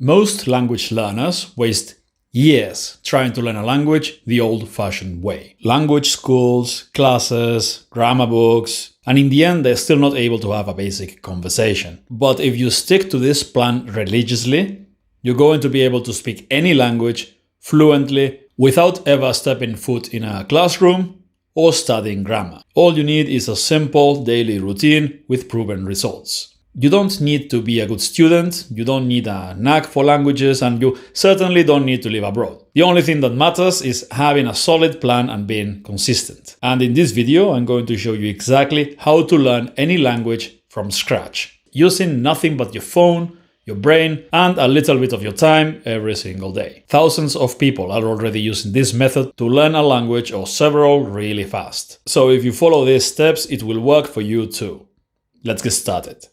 Most language learners waste years trying to learn a language the old-fashioned way. Language schools, classes, grammar books, and in the end they're still not able to have a basic conversation. But if you stick to this plan religiously, you're going to be able to speak any language fluently without ever stepping foot in a classroom or studying grammar. All you need is a simple daily routine with proven results. You don't need to be a good student, you don't need a knack for languages, and you certainly don't need to live abroad. The only thing that matters is having a solid plan and being consistent. And in this video, I'm going to show you exactly how to learn any language from scratch, using nothing but your phone, your brain, and a little bit of your time every single day. Thousands of people are already using this method to learn a language or several really fast. So if you follow these steps, it will work for you too. Let's get started.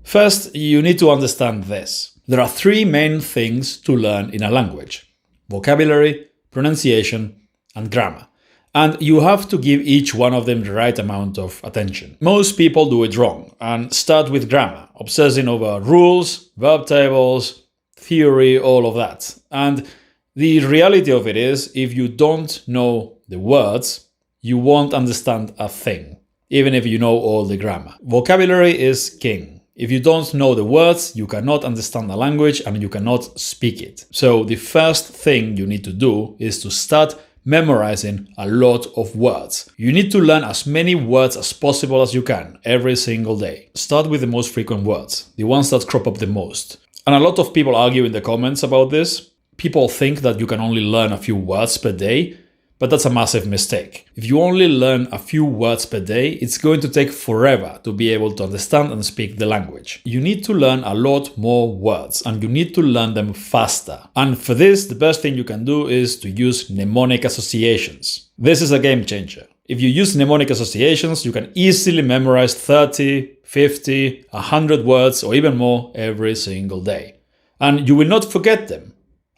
First, you need to understand this. There are three main things to learn in a language: vocabulary, pronunciation, and grammar. And you have to give each one of them the right amount of attention. Most people do it wrong and start with grammar, obsessing over rules, verb tables, theory, all of that. And the reality of it is, if you don't know the words, you won't understand a thing, even if you know all the grammar. Vocabulary is king. If you don't know the words, you cannot understand the language and you cannot speak it. So the first thing you need to do is to start memorizing a lot of words. You need to learn as many words as possible as you can every single day. Start with the most frequent words, the ones that crop up the most. And a lot of people argue in the comments about this. People think that you can only learn a few words per day, but that's a massive mistake. If you only learn a few words per day, it's going to take forever to be able to understand and speak the language. You need to learn a lot more words, and you need to learn them faster. And for this, the best thing you can do is to use mnemonic associations. This is a game changer. If you use mnemonic associations, you can easily memorize 30, 50, 100 words or even more every single day. And you will not forget them,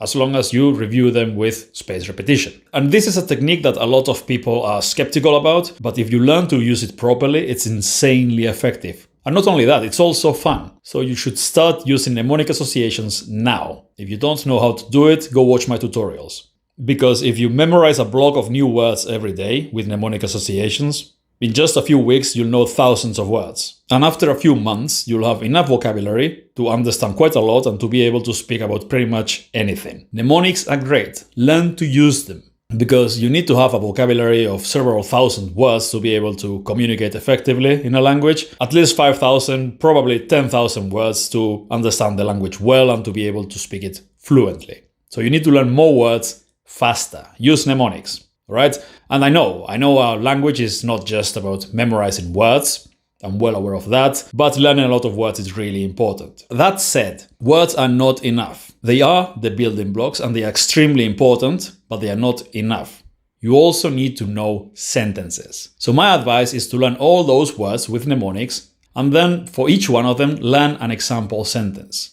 as long as you review them with spaced repetition. And this is a technique that a lot of people are skeptical about, but if you learn to use it properly, it's insanely effective. And not only that, it's also fun. So you should start using mnemonic associations now. If you don't know how to do it, go watch my tutorials. Because if you memorize a block of new words every day with mnemonic associations, in just a few weeks, you'll know thousands of words. And after a few months, you'll have enough vocabulary to understand quite a lot and to be able to speak about pretty much anything. Mnemonics are great. Learn to use them, because you need to have a vocabulary of several thousand words to be able to communicate effectively in a language. At least 5,000, probably 10,000 words to understand the language well and to be able to speak it fluently. So you need to learn more words faster. Use mnemonics. Right? And I know our language is not just about memorizing words. I'm well aware of that, but learning a lot of words is really important. That said, words are not enough. They are the building blocks and they are extremely important, but they are not enough. You also need to know sentences. So my advice is to learn all those words with mnemonics, and then for each one of them, learn an example sentence.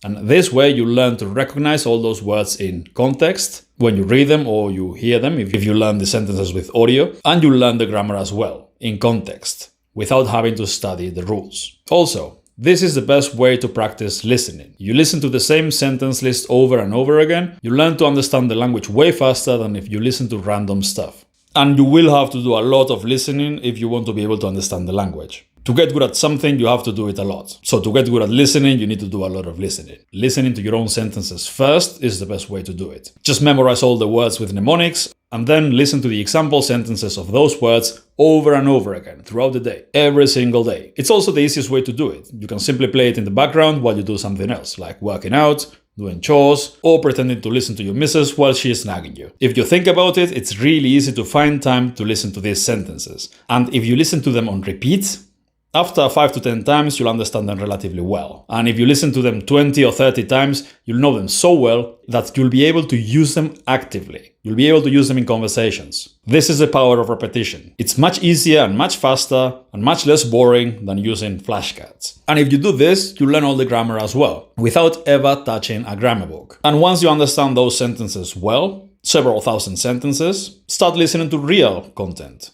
And this way you learn to recognize all those words in context when you read them or you hear them, if you learn the sentences with audio, and you learn the grammar as well in context without having to study the rules. Also, this is the best way to practice listening. You listen to the same sentence list over and over again, you learn to understand the language way faster than if you listen to random stuff. And you will have to do a lot of listening if you want to be able to understand the language. To get good at something, you have to do it a lot. So to get good at listening, you need to do a lot of listening. Listening to your own sentences first is the best way to do it. Just memorize all the words with mnemonics and then listen to the example sentences of those words over and over again throughout the day, every single day. It's also the easiest way to do it. You can simply play it in the background while you do something else, like working out, doing chores, or pretending to listen to your missus while she is nagging you. If you think about it, it's really easy to find time to listen to these sentences. And if you listen to them on repeat, after 5 to 10 times, you'll understand them relatively well. And if you listen to them 20 or 30 times, you'll know them so well that you'll be able to use them actively. You'll be able to use them in conversations. This is the power of repetition. It's much easier and much faster and much less boring than using flashcards. And if you do this, you learn all the grammar as well, without ever touching a grammar book. And once you understand those sentences well, several thousand sentences, start listening to real content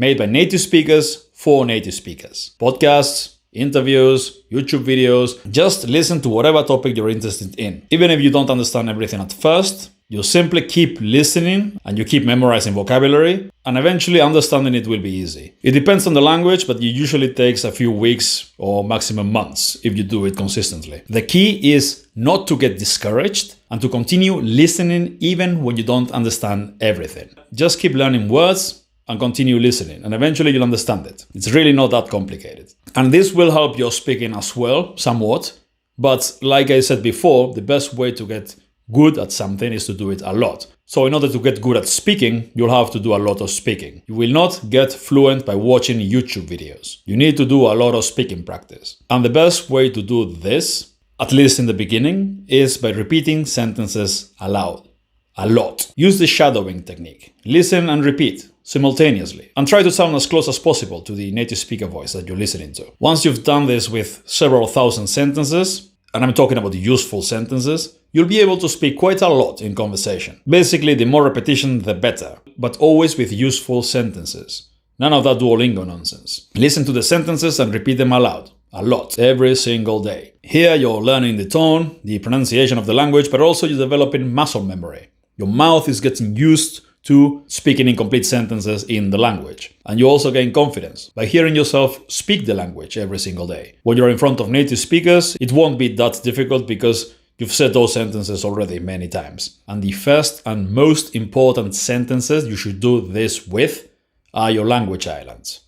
made by native speakers for native speakers. Podcasts, interviews, YouTube videos. Just listen to whatever topic you're interested in. Even if you don't understand everything at first, you simply keep listening and you keep memorizing vocabulary, and eventually understanding it will be easy. It depends on the language, but it usually takes a few weeks or maximum months if you do it consistently. The key is not to get discouraged and to continue listening even when you don't understand everything. Just keep learning words and continue listening, and eventually you'll understand it. It's really not that complicated. And this will help your speaking as well, somewhat. But like I said before, the best way to get good at something is to do it a lot. So in order to get good at speaking, you'll have to do a lot of speaking. You will not get fluent by watching YouTube videos. You need to do a lot of speaking practice. And the best way to do this, at least in the beginning, is by repeating sentences aloud. A lot. Use the shadowing technique. Listen and repeat simultaneously, and try to sound as close as possible to the native speaker voice that you're listening to. Once you've done this with several thousand sentences, and I'm talking about useful sentences, you'll be able to speak quite a lot in conversation. Basically, the more repetition, the better, but always with useful sentences. None of that Duolingo nonsense. Listen to the sentences and repeat them aloud. A lot, every single day. Here you're learning the tone, the pronunciation of the language, but also you're developing muscle memory. Your mouth is getting used to speaking in complete sentences in the language. And you also gain confidence by hearing yourself speak the language every single day. When you're in front of native speakers, it won't be that difficult because you've said those sentences already many times. And the first and most important sentences you should do this with are your language islands,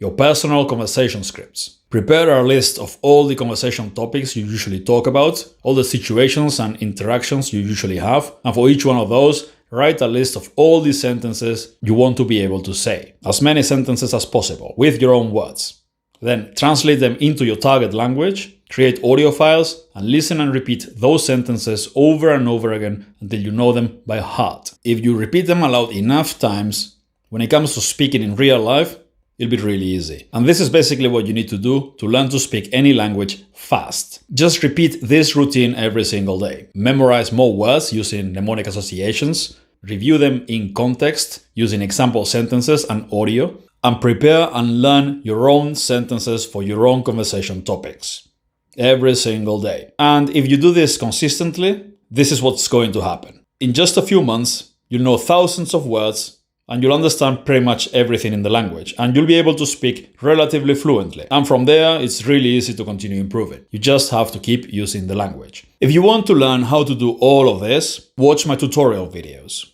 your personal conversation scripts. Prepare a list of all the conversation topics you usually talk about, all the situations and interactions you usually have, and for each one of those, write a list of all the sentences you want to be able to say. As many sentences as possible, with your own words. Then translate them into your target language, create audio files, and listen and repeat those sentences over and over again until you know them by heart. If you repeat them aloud enough times, when it comes to speaking in real life, it'll be really easy. And this is basically what you need to do to learn to speak any language fast. Just repeat this routine every single day. Memorize more words using mnemonic associations, review them in context using example sentences and audio, and prepare and learn your own sentences for your own conversation topics every single day. And if you do this consistently, this is what's going to happen. In just a few months, you'll know thousands of words, and you'll understand pretty much everything in the language, and you'll be able to speak relatively fluently. And from there, it's really easy to continue improving. You just have to keep using the language. If you want to learn how to do all of this, watch my tutorial videos.